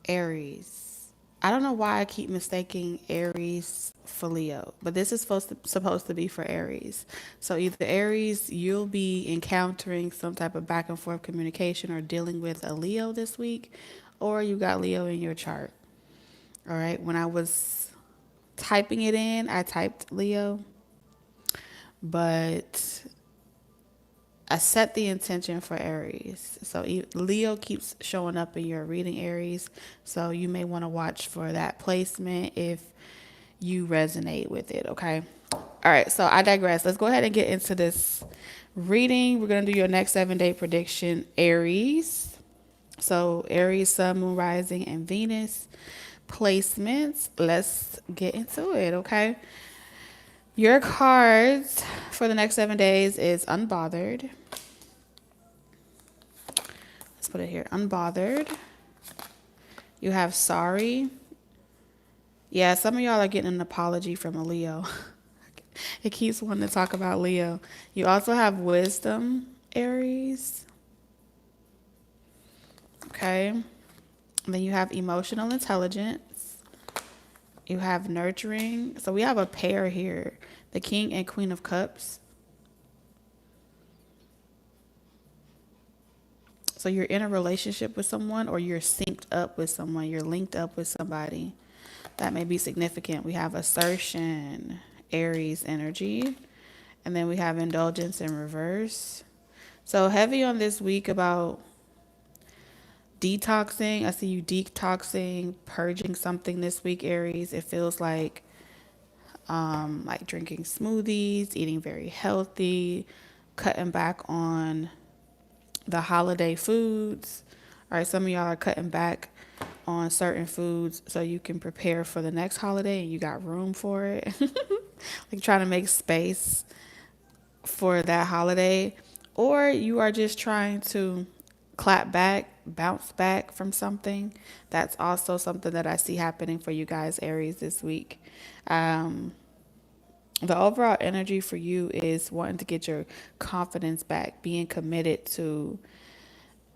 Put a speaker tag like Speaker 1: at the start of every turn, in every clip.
Speaker 1: Aries. I don't know why I keep mistaking Aries for Leo, but this is supposed to be for Aries. So either Aries, you'll be encountering some type of back and forth communication or dealing with a Leo this week, or you got Leo in your chart. All right. When I was typing it in, I typed Leo, but I set the intention for Aries. So Leo keeps showing up in your reading, Aries. So you may want to watch for that placement if you resonate with it, okay? All right, so I digress. Let's go ahead and get into this reading. We're going to do your next 7-day prediction, Aries. So Aries, Sun, Moon, Rising, and Venus placements. Let's get into it, okay? Your cards for the next 7 days is Unbothered. Let's put it here. Unbothered. You have Sorry. Yeah, some of y'all are getting an apology from a Leo. It keeps wanting to talk about Leo. You also have Wisdom, Aries. Okay. And then you have Emotional Intelligence. You have Nurturing. So we have a pair here. The King and Queen of Cups. So you're in a relationship with someone, or you're synced up with someone. You're linked up with somebody. That may be significant. We have Assertion, Aries energy. And then we have Indulgence in reverse. So heavy on this week about detoxing. I see you detoxing, purging something this week, Aries. It feels like drinking smoothies, eating very healthy, cutting back on the holiday foods. All right, some of y'all are cutting back on certain foods so you can prepare for the next holiday and you got room for it. Like trying to make space for that holiday. Or you are just trying to clap back, bounce back from something. That's also something that I see happening for you guys, Aries, this week. The overall energy for you is wanting to get your confidence back, being committed to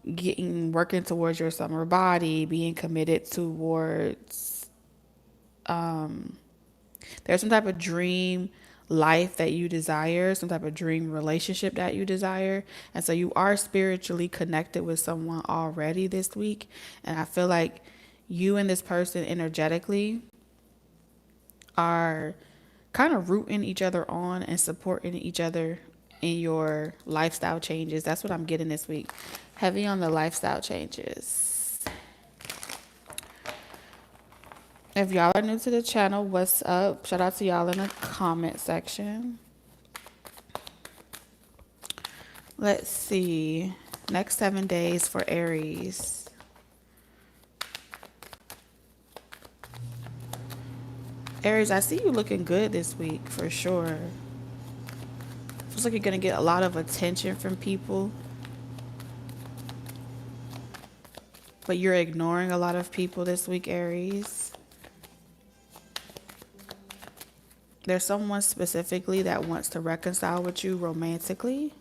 Speaker 1: working towards your summer body, being committed towards there's some type of dream life that you desire, some type of dream relationship that you desire. And so you are spiritually connected with someone already this week. And I feel like you and this person energetically are kind of rooting each other on and supporting each other in your lifestyle changes. That's what I'm getting this week. Heavy on the lifestyle changes. If y'all are new to the channel, what's up? Shout out to y'all in the comment section. Let's see. Next 7 days for Aries. Aries, I see you looking good this week for sure. Feels like you're going to get a lot of attention from people, but you're ignoring a lot of people this week, Aries. There's someone specifically that wants to reconcile with you romantically.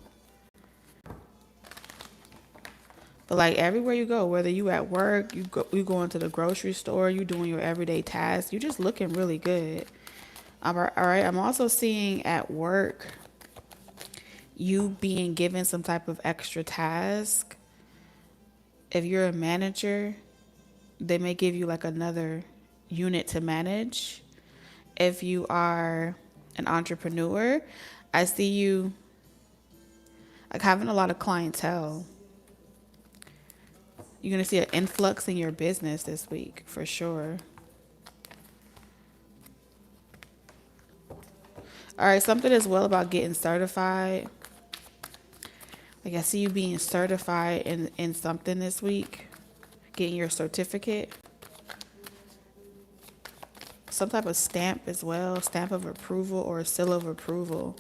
Speaker 1: But like everywhere you go, whether you at work, you go into the grocery store, you doing your everyday tasks, you just looking really good. All right. I'm also seeing at work you being given some type of extra task. If you're a manager, they may give you like another unit to manage. If you are an entrepreneur, I see you like having a lot of clientele. You're going to see an influx in your business this week for sure. All right, something as well about getting certified. Like I see you being certified in something this week, getting your certificate. Some type of stamp as well, stamp of approval or a seal of approval.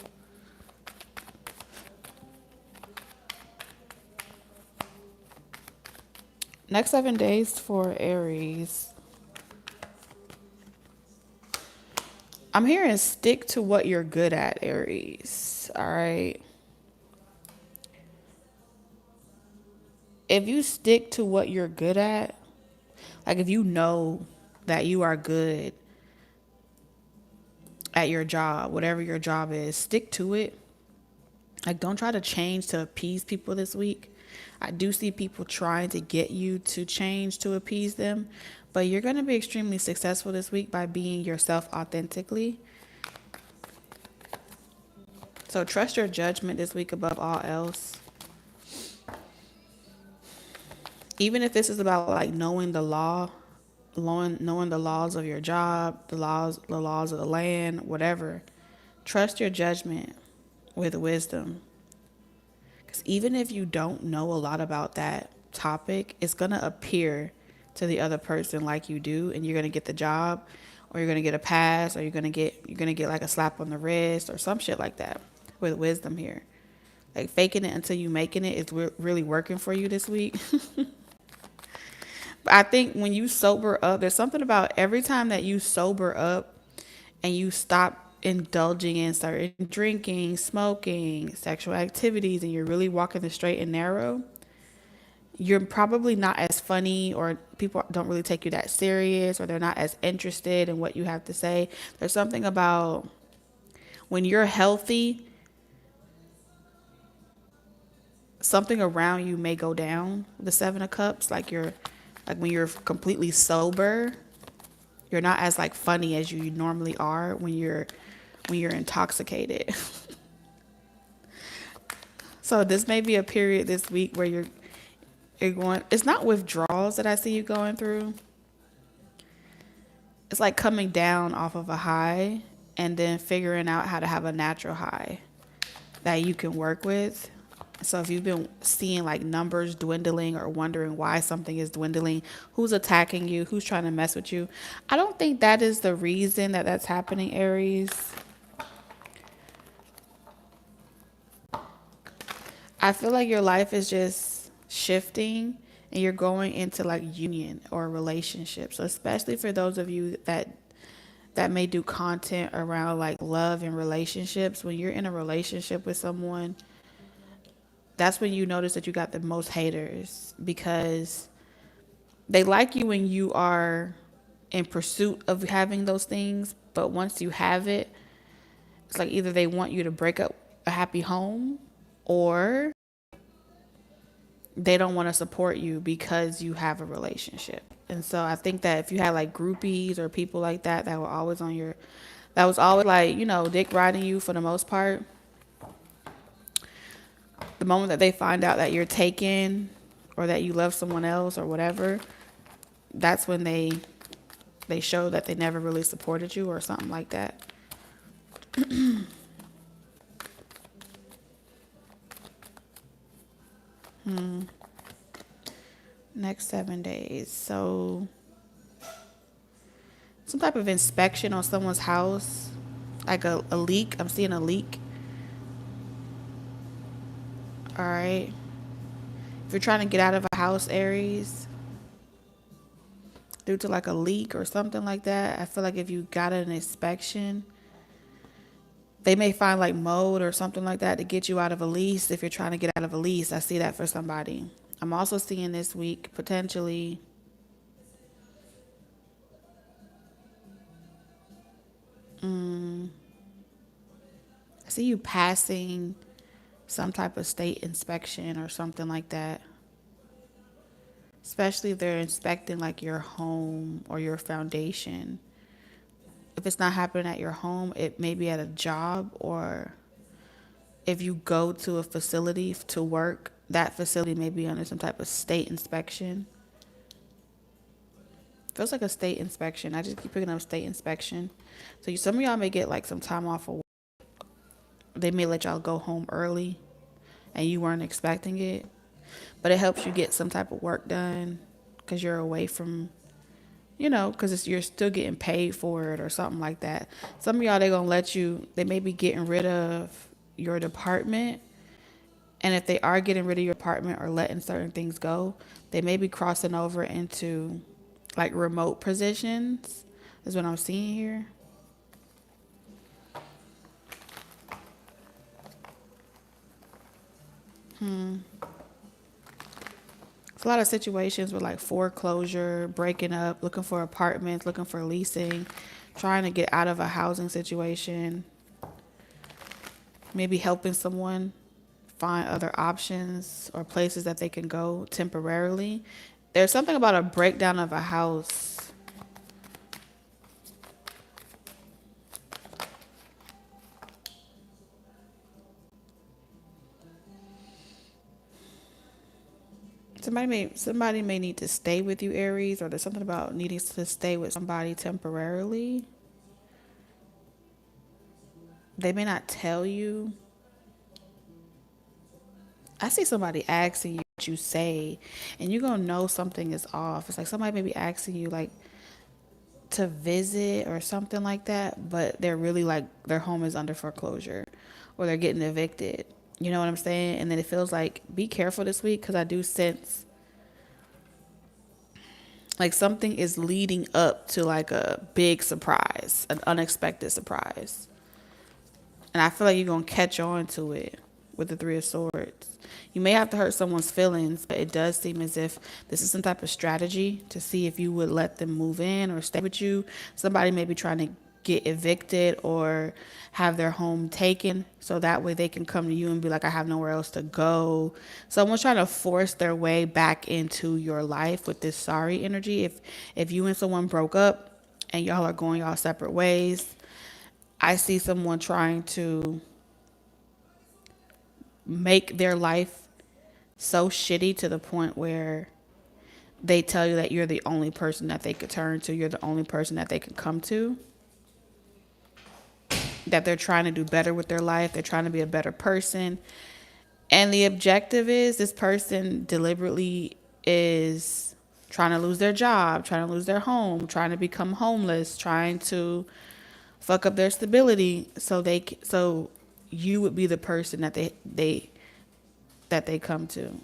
Speaker 1: Next 7 days for Aries. I'm hearing stick to what you're good at, Aries. All right. If you stick to what you're good at, Like if you know that you are good at your job, whatever your job is, stick to it. Like don't try to change to appease people this week. I do see people trying to get you to change to appease them, but you're going to be extremely successful this week by being yourself authentically. So trust your judgment this week above all else. Even if this is about like knowing the law, knowing the laws of your job, the laws of the land, whatever. Trust your judgment with wisdom. Because even if you don't know a lot about that topic, it's going to appear to the other person like you do, and you're going to get the job, or you're going to get a pass, or you're going to get like a slap on the wrist or some shit like that with wisdom here. Like faking it until you making it is really working for you this week. But I think when you sober up, there's something about every time that you sober up and you stop indulging in certain drinking, smoking, sexual activities, and you're really walking the straight and narrow, you're probably not as funny, or people don't really take you that serious, or they're not as interested in what you have to say. There's something about when you're healthy, something around you may go down. The Seven of Cups, like when you're completely sober, you're not as like funny as you normally are when you're intoxicated. So this may be a period this week where you're going, it's not withdrawals that I see you going through. It's like coming down off of a high and then figuring out how to have a natural high that you can work with. So if you've been seeing like numbers dwindling or wondering why something is dwindling, who's attacking you, who's trying to mess with you, I don't think that is the reason that that's happening, Aries. I feel like your life is just shifting and you're going into like union or relationships. So especially for those of you that may do content around like love and relationships, when you're in a relationship with someone, that's when you notice that you got the most haters, because they like you when you are in pursuit of having those things, but once you have it, it's like either they want you to break up a happy home, or they don't want to support you because you have a relationship. And so I think that if you had like groupies or people like that that were always that was always like, dick riding you for the most part, the moment that they find out that you're taken or that you love someone else or whatever, that's when they show that they never really supported you or something like that. Next 7 days. So some type of inspection on someone's house, like a leak. I'm seeing a leak. All right. If you're trying to get out of a house, Aries, due to like a leak or something like that, I feel like if you got an inspection, they may find like mold or something like that to get you out of a lease. If you're trying to get out of a lease, I see that for somebody. I'm also seeing this week potentially I see you passing some type of state inspection or something like that. Especially if they're inspecting like your home or your foundation. If it's not happening at your home, it may be at a job, or if you go to a facility to work, that facility may be under some type of state inspection. Feels like a state inspection. I just keep picking up state inspection. So some of y'all may get like some time off of work. They may let y'all go home early and you weren't expecting it. But it helps you get some type of work done because you're away from, because you're still getting paid for it or something like that. Some of y'all, they may be getting rid of your department. And if they are getting rid of your department or letting certain things go, they may be crossing over into like remote positions, is what I'm seeing here. A lot of situations with like foreclosure, breaking up, looking for apartments, looking for leasing, trying to get out of a housing situation, maybe helping someone find other options or places that they can go temporarily. There's something about a breakdown of a house. Somebody may need to stay with you, Aries, or there's something about needing to stay with somebody temporarily. They may not tell you. I see somebody asking you what you say, and you're gonna know something is off. It's like somebody may be asking you like to visit or something like that, but they're really like their home is under foreclosure or they're getting evicted. You know what I'm saying? And then it feels like be careful this week because I do sense like something is leading up to like a big surprise, an unexpected surprise. And I feel like you're going to catch on to it with the Three of Swords. You may have to hurt someone's feelings, but it does seem as if this is some type of strategy to see if you would let them move in or stay with you. Somebody may be trying to get evicted or have their home taken so that way they can come to you and be like, I have nowhere else to go. Someone's trying to force their way back into your life with this sorry energy. If you and someone broke up and y'all are going y'all separate ways, I see someone trying to make their life so shitty to the point where they tell you that you're the only person that they could turn to, you're the only person that they could come to, that they're trying to do better with their life, they're trying to be a better person. And the objective is this person deliberately is trying to lose their job, trying to lose their home, trying to become homeless, trying to fuck up their stability so you would be the person that they come to.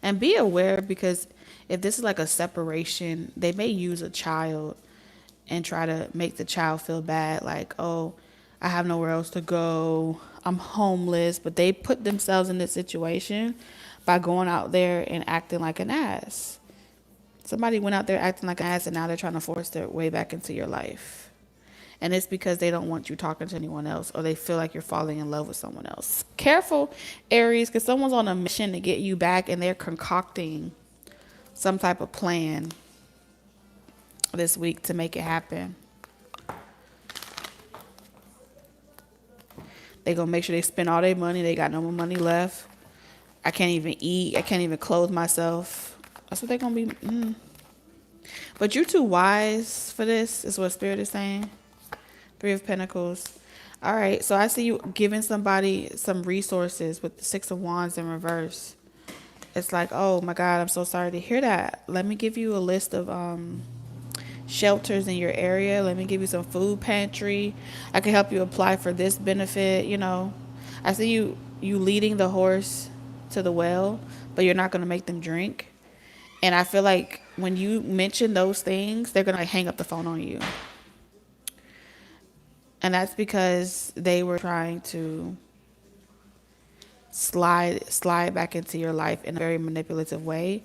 Speaker 1: And be aware, because if this is like a separation, they may use a child and try to make the child feel bad, like, oh, I have nowhere else to go, I'm homeless. But they put themselves in this situation by going out there and acting like an ass. Somebody went out there acting like an ass, and now they're trying to force their way back into your life. And it's because they don't want you talking to anyone else, or they feel like you're falling in love with someone else. Careful, Aries, because someone's on a mission to get you back, and they're concocting some type of plan this week to make it happen. They're going to make sure they spend all their money. They got no more money left. I can't even eat. I can't even clothe myself. That's what they're going to be. But you're too wise for this, is what Spirit is saying. Three of Pentacles. All right, so I see you giving somebody some resources with the Six of Wands in reverse. It's like, oh my God, I'm so sorry to hear that. Let me give you a list of shelters in your area. Let me give you some food pantry. I can help you apply for this benefit. You know, I see you leading the horse to the well, but you're not going to make them drink. And I feel like when you mention those things, they're going to hang up the phone on you. And that's because they were trying to slide back into your life in a very manipulative way.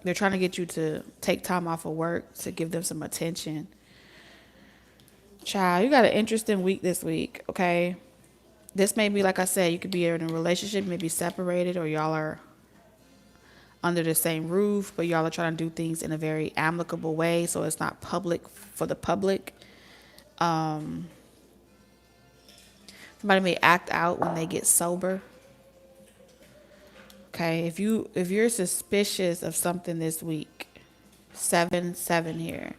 Speaker 1: They're trying to get you to take time off of work to give them some attention. Child, you got an interesting week this week, okay? This may be, like I said, you could be in a relationship, maybe separated, or y'all are under the same roof, but y'all are trying to do things in a very amicable way, so it's not public for the public. Somebody may act out when they get sober. Okay, if you're suspicious of something this week, 7-7 here.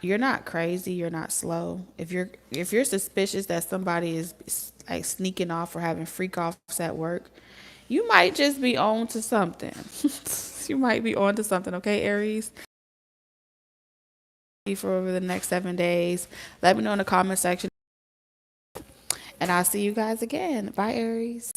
Speaker 1: You're not crazy, you're not slow. If you're suspicious that somebody is like sneaking off or having freak offs at work, you might just be on to something. You might be on to something, okay, Aries? For over the next 7 days. Let me know in the comment section. And I'll see you guys again. Bye, Aries.